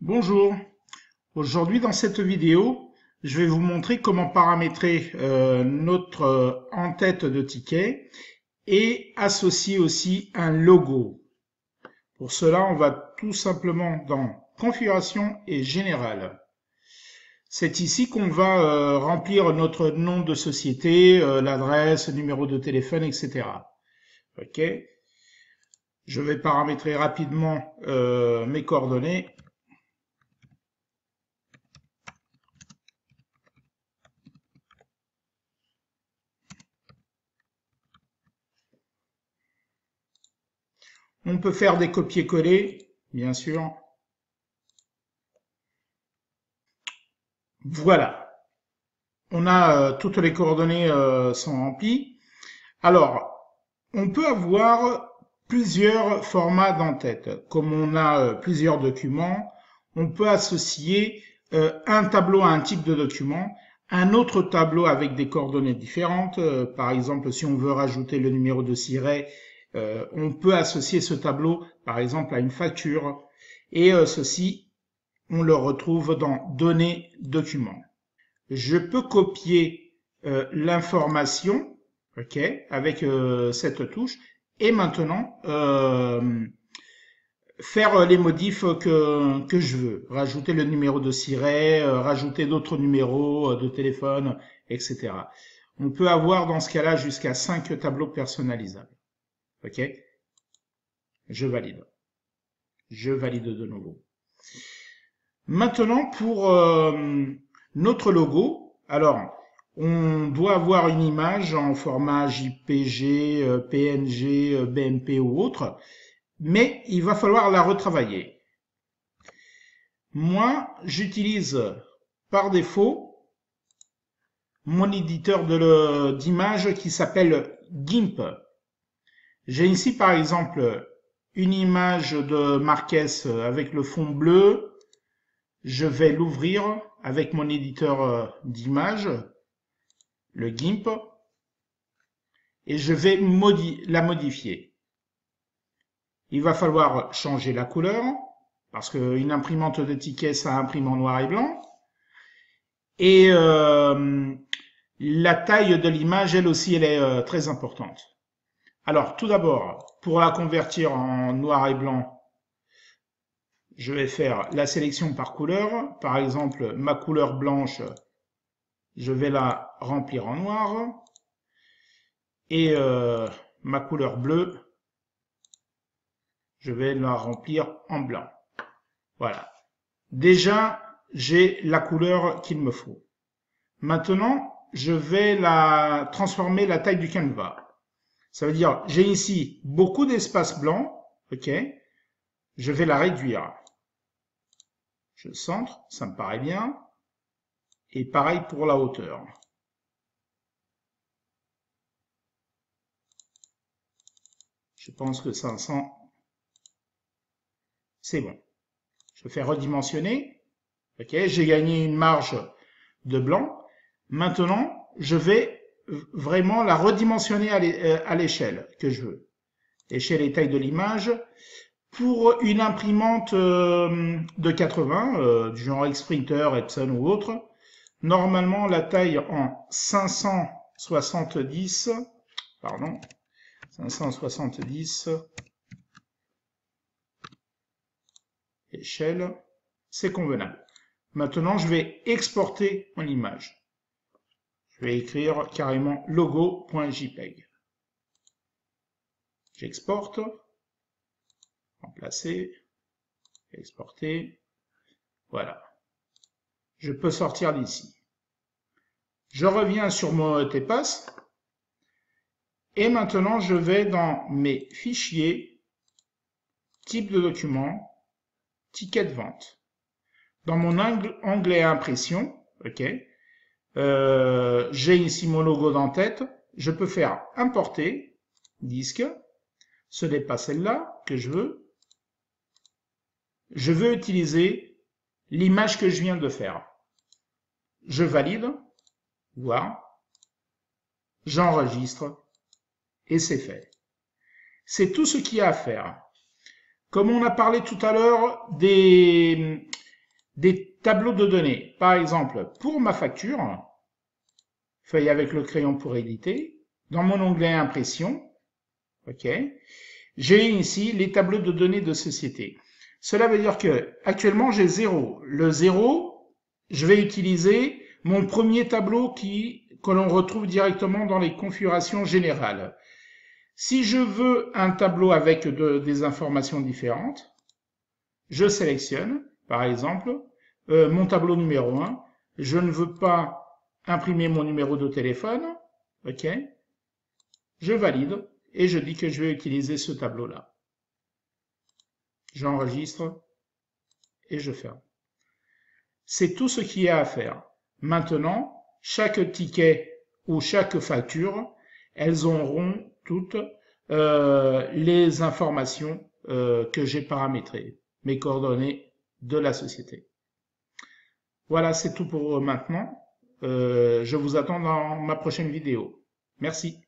Bonjour, aujourd'hui dans cette vidéo, je vais vous montrer comment paramétrer notre en-tête de ticket et associer aussi un logo. Pour cela, on va tout simplement dans Configuration et Général. C'est ici qu'on va remplir notre nom de société, l'adresse, numéro de téléphone, etc. Ok. Je vais paramétrer rapidement mes coordonnées. On peut faire des copier-coller, bien sûr. Voilà, on a toutes les coordonnées sont remplies. Alors, on peut avoir plusieurs formats d'en-tête. Comme on a plusieurs documents, on peut associer un tableau à un type de document, un autre tableau avec des coordonnées différentes. Par exemple, si on veut rajouter le numéro de siret, on peut associer ce tableau, par exemple, à une facture. Et ceci, on le retrouve dans Données, documents. Je peux copier l'information, ok, avec cette touche, et maintenant faire les modifs que je veux, rajouter le numéro de siret, rajouter d'autres numéros de téléphone, etc. On peut avoir dans ce cas-là jusqu'à 5 tableaux personnalisables. Ok, je valide. Je valide de nouveau. Maintenant, pour notre logo, alors, on doit avoir une image en format JPG, PNG, BMP ou autre, mais il va falloir la retravailler. Moi, j'utilise par défaut mon éditeur d'image qui s'appelle GIMP. J'ai ici par exemple une image de Marquez avec le fond bleu. Je vais l'ouvrir avec mon éditeur d'image, le GIMP, et je vais la modifier. Il va falloir changer la couleur, parce qu'une imprimante de tickets, ça imprime en noir et blanc. Et la taille de l'image, elle aussi, elle est très importante. Alors, tout d'abord, pour la convertir en noir et blanc, je vais faire la sélection par couleur. Par exemple, ma couleur blanche, je vais la remplir en noir. Et ma couleur bleue, je vais la remplir en blanc. Voilà. Déjà, j'ai la couleur qu'il me faut. Maintenant, je vais transformer la taille du canevas. Ça veut dire, j'ai ici beaucoup d'espace blanc, ok. Je vais la réduire. Je centre, ça me paraît bien. Et pareil pour la hauteur. Je pense que 500, c'est bon. Je fais redimensionner. Ok, j'ai gagné une marge de blanc. Maintenant, je vais vraiment la redimensionner à l'échelle que je veux. Échelle et taille de l'image. Pour une imprimante de 80, du genre Xprinter, Epson ou autre, normalement la taille en 570, pardon, 570 échelle, c'est convenable. Maintenant, je vais exporter mon image. Je vais écrire carrément logo.jpg. J'exporte, remplacer, exporter, voilà. Je peux sortir d'ici. Je reviens sur mon TPass et maintenant je vais dans mes fichiers, type de document, ticket de vente. Dans mon onglet impression, ok, j'ai ici mon logo d'en-tête. Je peux faire importer disque. Ce n'est pas celle-là que je veux. Je veux utiliser l'image que je viens de faire. Je valide, voir, j'enregistre et c'est fait. C'est tout ce qu'il y a à faire. Comme on a parlé tout à l'heure des tableaux de données. Par exemple, pour ma facture, feuille avec le crayon pour éditer, dans mon onglet impression, ok, j'ai ici les tableaux de données de société. Cela veut dire que actuellement j'ai 0. Le 0, je vais utiliser mon premier tableau que l'on retrouve directement dans les configurations générales. Si je veux un tableau avec des informations différentes, je sélectionne, par exemple, mon tableau numéro 1. Je ne veux pas imprimer mon numéro de téléphone. OK. Je valide et je dis que je vais utiliser ce tableau-là. J'enregistre et je ferme. C'est tout ce qu'il y a à faire. Maintenant, chaque ticket ou chaque facture, elles auront toutes les informations que j'ai paramétrées, mes coordonnées de la société. Voilà, c'est tout pour maintenant. Je vous attends dans ma prochaine vidéo. Merci.